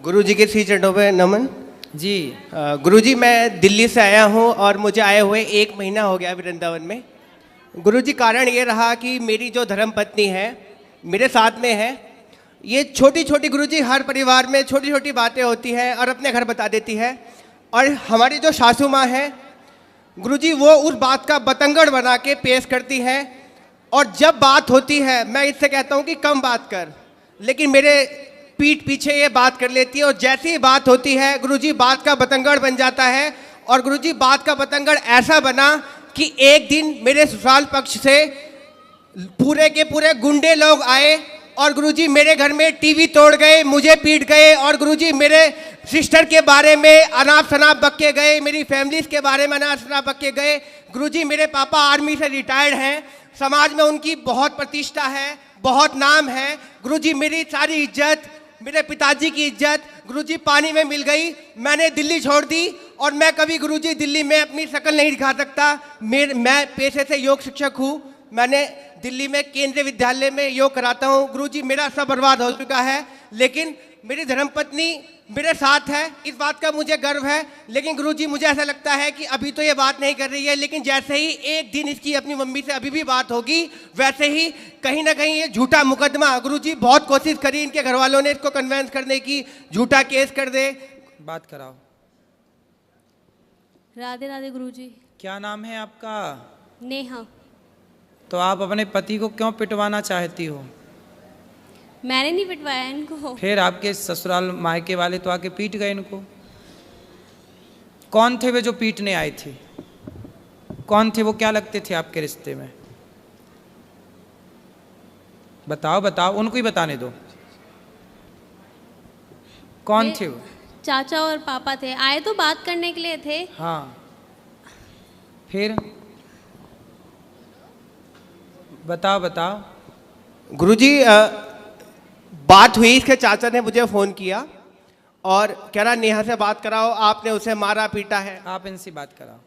गुरुजी के श्री चरणों पे नमन। जी गुरुजी मैं दिल्ली से आया हूँ और मुझे आए हुए 1 महीना हो गया वृंदावन में। गुरुजी कारण ये रहा कि मेरी जो धर्मपत्नी है मेरे साथ में है। ये छोटी छोटी गुरुजी हर परिवार में छोटी छोटी बातें होती हैं और अपने घर बता देती है। और हमारी जो सासू माँ है गुरुजी वो उस बात का बतंगड़ बना के पेश करती है। और जब बात होती है मैं इससे कहता हूँ कि कम बात कर, लेकिन मेरे पीठ पीछे ये बात कर लेती है। और जैसी ही बात होती है गुरुजी बात का बतंगड़ बन जाता है। और गुरुजी बात का बतंगड़ ऐसा बना कि एक दिन मेरे ससुराल पक्ष से पूरे के पूरे गुंडे लोग आए और गुरुजी मेरे घर में टीवी तोड़ गए, मुझे पीट गए। और गुरुजी मेरे सिस्टर के बारे में अनाप शनाप बक के गए, मेरी फैमिलीज के बारे में अनाप शनाप बक के गए। गुरुजी मेरे पापा आर्मी से रिटायर्ड हैं, समाज में उनकी बहुत प्रतिष्ठा है, बहुत नाम है। गुरुजी मेरी सारी इज्जत, मेरे पिताजी की इज्जत गुरुजी पानी में मिल गई। मैंने दिल्ली छोड़ दी और मैं कभी गुरुजी दिल्ली में अपनी शक्ल नहीं दिखा सकता। मैं पेशे से योग शिक्षक हूँ। मैंने दिल्ली में केंद्रीय विद्यालय में योग कराता हूँ। गुरुजी मेरा सब बर्बाद हो चुका है, लेकिन मेरी धर्मपत्नी मेरे साथ है, इस बात का मुझे गर्व है। लेकिन गुरुजी मुझे ऐसा लगता है कि अभी तो ये बात नहीं कर रही है, लेकिन जैसे ही एक दिन इसकी अपनी मम्मी से अभी भी बात होगी वैसे ही कहीं ना कहीं ये झूठा मुकदमा, गुरुजी बहुत कोशिश करी इनके घर वालों ने इसको कन्वेंस करने की, झूठा केस कर दे। बात कराओ। राधे राधे गुरुजी। क्या नाम है आपका? नेहा। तो आप अपने पति को क्यों पिटवाना चाहती हो? मैंने नहीं पिटवाया इनको। फिर आपके ससुराल मायके वाले तो आके पीट गए इनको। कौन थे वे जो पीटने आए थे? कौन थे वो? क्या लगते थे आपके रिश्ते में? बताओ बताओ, उनको ही बताने दो। कौन थे वो? चाचा और पापा थे, आए तो बात करने के लिए थे। हाँ, फिर बताओ बताओ। गुरुजी बात हुई, इसके चाचा ने मुझे फ़ोन किया और कह रहा नेहा से बात कराओ, आपने उसे मारा पीटा है। आप इनसे बात कराओ।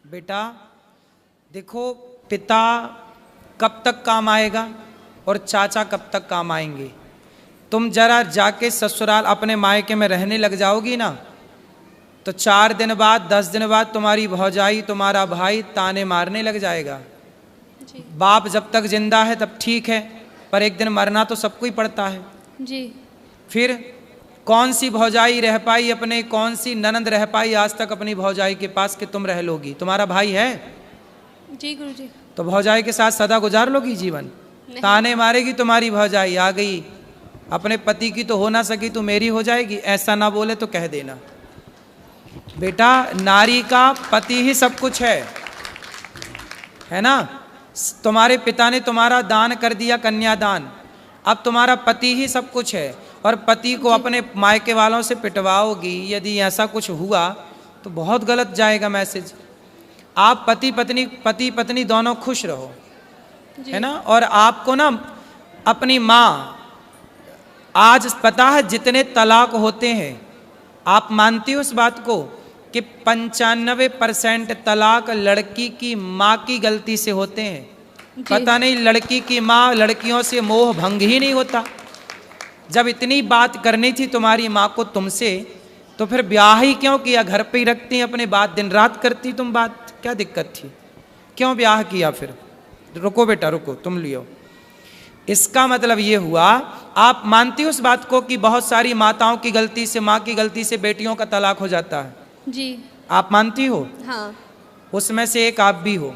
बेटा देखो, पिता कब तक काम आएगा और चाचा कब तक काम आएंगे। तुम जरा जाके ससुराल अपने मायके में रहने लग जाओगी ना, तो 4 दिन बाद 10 दिन बाद तुम्हारी भौजाई, तुम्हारा भाई ताने मारने लग जाएगा। जी। बाप जब तक जिंदा है तब ठीक है, पर एक दिन मरना तो सबको ही पड़ता है। जी। फिर कौन सी भौजाई रह पाई अपने, कौन सी ननंद रह पाई आज तक अपनी भौजाई के पास कि तुम रह लोगी? तुम्हारा भाई है? जी गुरुजी। तो भौजाई के साथ सदा गुजार लोगी जीवन? ताने मारेगी तुम्हारी भौजाई, आ गई अपने पति की तो हो ना सकी तो मेरी हो जाएगी। ऐसा ना बोले तो कह देना। बेटा नारी का पति ही सब कुछ है ना। तुम्हारे पिता ने तुम्हारा दान कर दिया, कन्यादान, अब तुम्हारा पति ही सब कुछ है। और पति को अपने मायके वालों से पिटवाओगी, यदि ऐसा कुछ हुआ तो बहुत गलत जाएगा मैसेज। आप पति पत्नी दोनों खुश रहो, है ना। और आपको ना अपनी माँ, आज पता है जितने तलाक होते हैं, आप मानती हो उस बात को कि 95% तलाक लड़की की माँ की गलती से होते हैं। पता नहीं लड़की की माँ, लड़कियों से मोह भंग ही नहीं होता। जब इतनी बात करनी थी तुम्हारी माँ को तुमसे, तो फिर ब्याह ही क्यों किया? घर पे ही रखती अपने बात, दिन रात करती तुम बात, क्या दिक्कत थी? क्यों ब्याह किया फिर? रुको बेटा रुको, तुम लियो। इसका मतलब ये हुआ, आप मानती हो उस बात को कि बहुत सारी माताओं की गलती से, माँ की गलती से बेटियों का तलाक हो जाता है? जी। आप मानती हो? हाँ। उसमें से एक आप भी हो।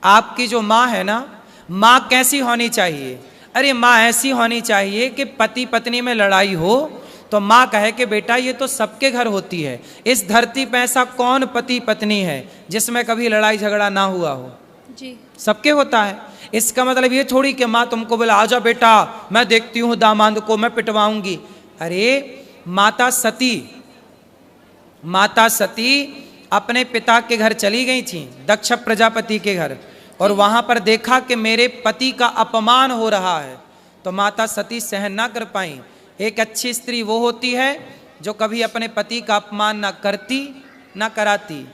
आपकी जो माँ है ना, माँ कैसी होनी चाहिए? अरे माँ ऐसी होनी चाहिए कि पति पत्नी में लड़ाई हो तो माँ कहे कि बेटा ये तो सबके घर होती है, इस धरती पे ऐसा कौन पति पत्नी है जिसमें कभी लड़ाई झगड़ा ना हुआ हो? जी। सबके होता है। इसका मतलब ये थोड़ी कि माँ तुमको बोला आजा बेटा मैं देखती हूँ दामाद को मैं पिटवाऊंगी। अरे माता सती अपने पिता के घर चली गई थी, दक्ष प्रजापति के घर, और वहां पर देखा कि मेरे पति का अपमान हो रहा है, तो माता सती सहन ना कर पाई। एक अच्छी स्त्री वो होती है जो कभी अपने पति का अपमान ना करती ना कराती।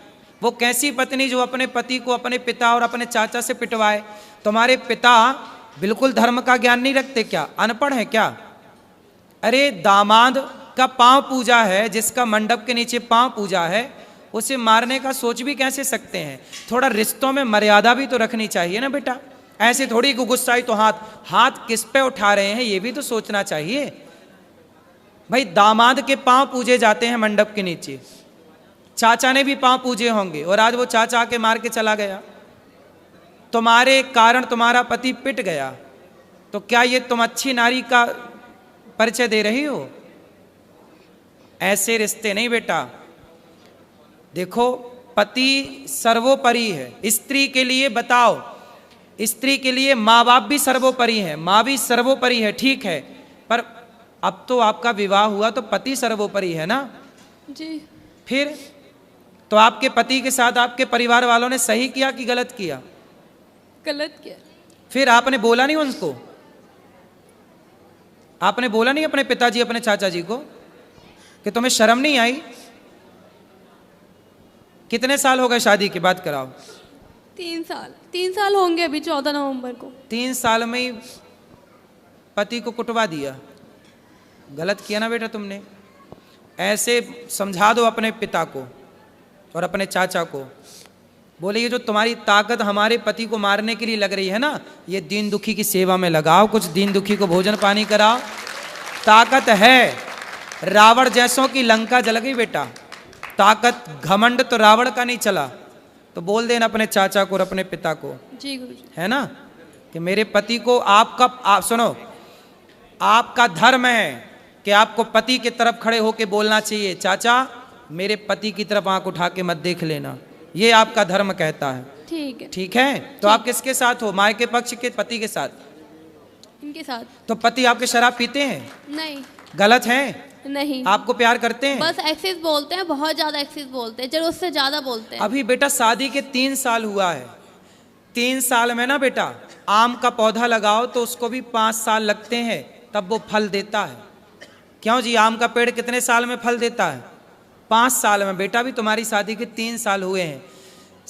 वो कैसी पत्नी जो अपने पति को अपने पिता और अपने चाचा से पिटवाए? तुम्हारे पिता बिल्कुल धर्म का ज्ञान नहीं रखते क्या? अनपढ़ है क्या? अरे दामाद का पांव पूजा है, जिसका मंडप के नीचे पांव पूजा है, उसे मारने का सोच भी कैसे सकते हैं? थोड़ा रिश्तों में मर्यादा भी तो रखनी चाहिए ना बेटा। ऐसे थोड़ी गुस्साई तो हाथ किस पे उठा रहे हैं ये भी तो सोचना चाहिए। भाई दामाद के पांव पूजे जाते हैं मंडप के नीचे, चाचा ने भी पांव पूजे होंगे, और आज वो चाचा आके मार के चला गया, तुम्हारे कारण तुम्हारा पति पिट गया, तो क्या ये तुम अच्छी नारी का परिचय दे रही हो? ऐसे रिश्ते नहीं बेटा। देखो पति सर्वोपरि है, स्त्री के लिए बताओ, स्त्री के लिए माँ बाप भी सर्वोपरि है, माँ भी सर्वोपरि है, ठीक है, पर अब तो आपका विवाह हुआ तो पति सर्वोपरि है ना जी। फिर तो आपके पति के साथ आपके परिवार वालों ने सही किया कि गलत किया? गलत किया। फिर आपने बोला नहीं उनको? आपने बोला नहीं अपने पिताजी अपने चाचा जी को कि तुम्हें शर्म नहीं आई? कितने साल हो गए शादी की बात कराओ? 3 साल होंगे अभी 14 नवंबर को। 3 साल में ही पति को कुटवा दिया, गलत किया ना बेटा तुमने। ऐसे समझा दो अपने पिता को और अपने चाचा को, बोले ये जो तुम्हारी ताकत हमारे पति को मारने के लिए लग रही है ना, ये दीन दुखी की सेवा में लगाओ, कुछ दीन दुखी को भोजन पानी कराओ, ताकत है। रावण जैसों की लंका जल गई बेटा, ताकत घमंड तो रावण का नहीं चला। तो बोल देना अपने चाचा को और अपने पिता को, जी गुरुजी, है ना, कि मेरे पति को आप सुनो, आपका धर्म है कि आपको पति की तरफ खड़े होकर बोलना चाहिए, चाचा मेरे पति की तरफ आंख उठा के मत देख लेना, ये आपका धर्म कहता है। ठीक है। ठीक है, तो आप किसके साथ हो? माँ के पक्ष के पति के साथ? इनके साथ। तो पति आपके शराब पीते हैं? नहीं। गलत है? नहीं। आपको प्यार करते हैं? बस एक्सेस बोलते हैं, बहुत ज्यादा एक्सेस बोलते हैं, जरूरत से ज्यादा बोलते हैं। अभी बेटा शादी के 3 साल हुआ है, 3 साल में ना बेटा आम का पौधा लगाओ तो उसको भी 5 साल लगते हैं तब वो फल देता है। क्यों जी? आम का पेड़ कितने साल में फल देता है? 5 साल में। बेटा भी तुम्हारी शादी के 3 साल हुए हैं,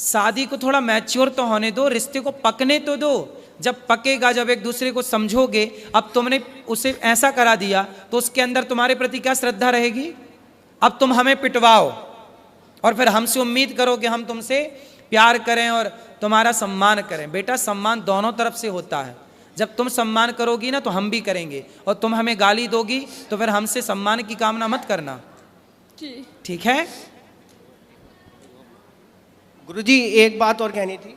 शादी को थोड़ा मैच्योर तो होने दो, रिश्ते को पकने तो दो। जब पकेगा, जब एक दूसरे को समझोगे, अब तुमने उसे ऐसा करा दिया तो उसके अंदर तुम्हारे प्रति क्या श्रद्धा रहेगी? अब तुम हमें पिटवाओ और फिर हमसे उम्मीद करो कि हम तुमसे प्यार करें और तुम्हारा सम्मान करें। बेटा सम्मान दोनों तरफ से होता है, जब तुम सम्मान करोगी ना तो हम भी करेंगे, और तुम हमें गाली दोगी तो फिर हमसे सम्मान की कामना मत करना, ठीक है? गुरुजी एक बात और कहनी थी।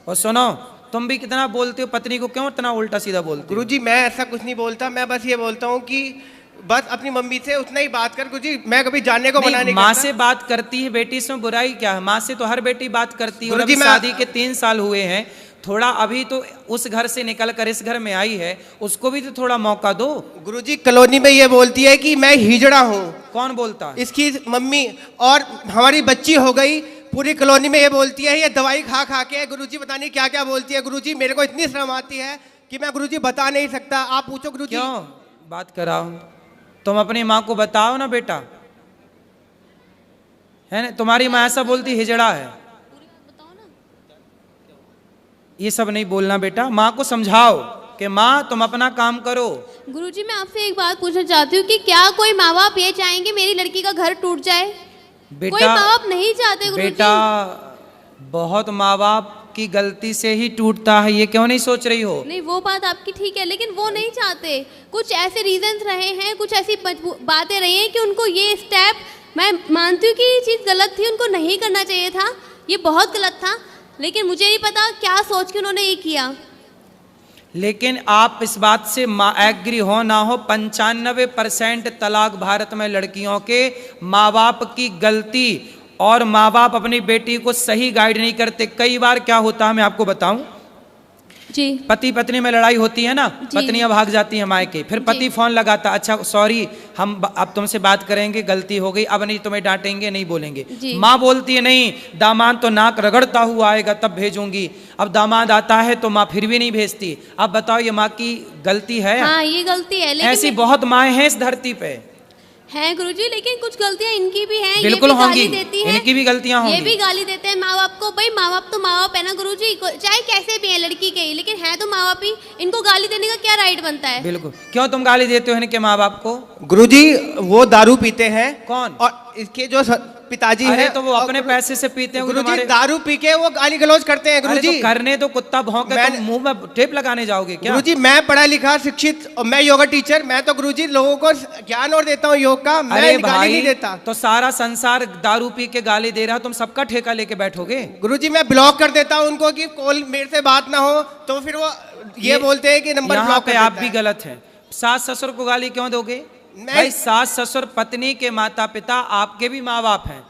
और सुनो, तुम भी कितना बोलते हो पत्नी को, क्यों इतना उल्टा सीधा बोलते हो? गुरुजी मैं ऐसा कुछ नहीं बोलता, मैं बस ये बोलता हूँ कि बस अपनी मम्मी से उतना ही बात कर गुरुजी, मैं कभी जानने को मना नहीं करता। माँ से बात करती है बेटी, इसमें बुराई क्या है? माँ से तो हर बेटी बात करती है। और अभी शादी के 3 साल हुए हैं, थोड़ा अभी तो उस घर से निकल कर इस घर में आई है, उसको भी तो थोड़ा मौका दो। गुरुजी कॉलोनी में ये बोलती है कि मैं हिजड़ा हूँ। कौन बोलता है? इसकी मम्मी, और हमारी बच्ची हो गई, पूरी कॉलोनी में ये बोलती है ये दवाई खा खा के, गुरुजी पता नहीं क्या क्या बोलती है। गुरुजी मेरे को इतनी शर्म आती है कि मैं गुरुजी बता नहीं सकता, आप पूछो गुरुजी। क्यों बात कराओ? तुम अपनी माँ को बताओ ना बेटा, है ना? तुम्हारी माँ ऐसा बोलती हिजड़ा है, ये सब नहीं बोलना बेटा। माँ को समझाओ कि माँ तुम अपना काम करो। गुरुजी मैं आपसे एक बात पूछना चाहती हूँ कि क्या कोई माँ बाप ये चाहेंगे मेरी लड़की का घर टूट जाए? बेटा, कोई माँ बाप नहीं चाहते गुरुजी। बेटा बहुत माँ बाप की गलती से ही टूटता है, ये क्यों नहीं सोच रही हो? नहीं वो बात आपकी ठीक है, लेकिन वो नहीं चाहते, कुछ ऐसे रीजंस रहे हैं, कुछ ऐसी बातें रही हैं कि उनको ये स्टेप, मैं मानती हूँ कि ये चीज़ गलत थी, उनको नहीं करना चाहिए था, ये बहुत गलत था, लेकिन मुझे नहीं पता क्या सोच के उन्होंने ये किया। लेकिन आप इस बात से एग्री हो ना हो, 95% तलाक भारत में लड़कियों के माँ बाप की गलती, और माँ बाप अपनी बेटी को सही गाइड नहीं करते। कई बार क्या होता है मैं आपको बताऊं जी, पति पत्नी में लड़ाई होती है ना, पत्नियां भाग जाती हैं मायके, फिर पति फोन लगाता, अच्छा सॉरी हम अब तुमसे बात करेंगे, गलती हो गई, अब नहीं तुम्हें डांटेंगे, नहीं बोलेंगे। माँ बोलती है नहीं, दामाद तो नाक रगड़ता हुआ आएगा तब भेजूंगी। अब दामाद आता है तो माँ फिर भी नहीं भेजती। अब बताओ ये माँ की गलती है? हाँ ये गलती है, लेकिन ऐसी बहुत माएँ हैं इस धरती पे, हैं गुरुजी, लेकिन कुछ गलतियां इनकी भी हैं। बिल्कुल ये भी होंगी, गाली देती हैं, इनकी भी गलतियां ये होंगी। भी गाली देते हैं माँ बाप को। भाई माँ बाप तो माँ बाप है ना गुरुजी, चाहे कैसे भी है लड़की के ही, लेकिन है तो माँ बाप ही। इनको गाली देने का क्या राइट बनता है? बिल्कुल। क्यों तुम गाली देते हो इनके माँ बाप को? गुरुजी वो दारू पीते हैं। कौन? और इसके जो पिताजी अरे हैं तो वो अपने पैसे से पीते हैं। गुरुजी तुम्हारे दारू पी के वो गाली गलौज करते हैं अरे गुरुजी। तो करने तो कुत्ता भौंके, मैं- तुम मुंह में टेप लगाने जाओगे क्या? गुरुजी मैं पढ़ा लिखा शिक्षित और मैं योगा टीचर, मैं तो गुरुजी लोगों को ज्ञान और देता हूँ योग का, मैं अरे गाली नहीं देता। तो सारा संसार दारू पी के गाली दे रहा, तुम सबका ठेका लेके बैठोगे? गुरुजी मैं ब्लॉक कर देता हूँ उनको कि कॉल मेरे से बात ना हो, तो फिर वो ये बोलते हैं कि नंबर यहाँ ब्लॉक पे कर आप देता भी है। गलत हैं। सास ससुर को गाली क्यों दोगे? मैं- भाई सास ससुर पत्नी के माता पिता आपके भी माँ बाप हैं।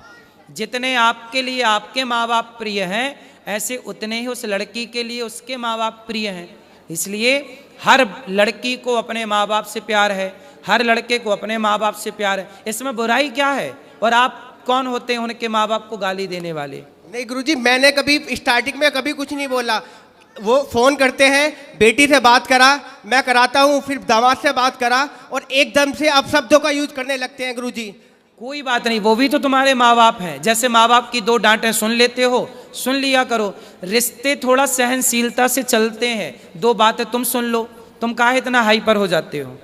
जितने आपके लिए आपके माँ बाप प्रिय हैं, ऐसे उतने ही उस लड़की के लिए उसके माँ बाप प्रिय हैं। इसलिए हर लड़की को अपने माँ बाप से प्यार है, हर लड़के को अपने माँ बाप से प्यार है। इसमें बुराई क्या है? और आप कौन होते हैं उनके माँ बाप को गाली देने वाले? नहीं गुरुजी मैंने कभी स्टार्टिंग में कभी कुछ नहीं बोला। वो फोन करते हैं, बेटी से बात करा, मैं कराता हूँ, फिर दामाद से बात करा, और एकदम से अब शब्दों का यूज करने लगते हैं गुरुजी। कोई बात नहीं, वो भी तो तुम्हारे माँ बाप हैं। जैसे माँ बाप की दो डांटें सुन लेते हो, सुन लिया करो। रिश्ते थोड़ा सहनशीलता से चलते हैं। दो बातें तुम सुन लो, तुम काहे इतना हाइपर हो जाते हो?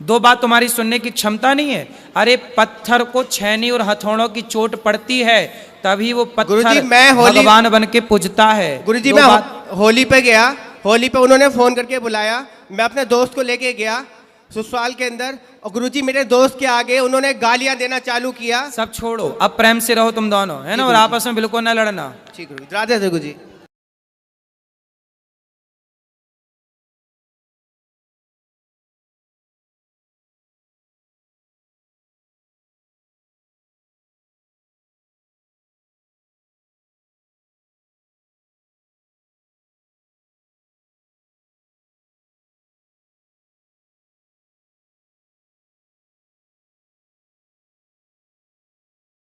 दो बात तुम्हारी सुनने की क्षमता नहीं है? अरे पत्थर को छेनी और हथौड़ों की चोट पड़ती है, तभी वो पत्थर गुरुजी, मैं होली- भगवान बन के पूजता है। गुरुजी दो मैं बात- होली पे गया, होली पे उन्होंने फोन करके बुलाया, मैं अपने दोस्त को लेके गया ससुराल के अंदर, और गुरुजी मेरे दोस्त के आगे उन्होंने गालियां देना चालू किया। सब छोड़ो, अब प्रेम से रहो तुम दोनों, है ना? और आपस में बिल्कुल ना लड़ना। ठीक गुरुजी, राधे राधे गुरुजी।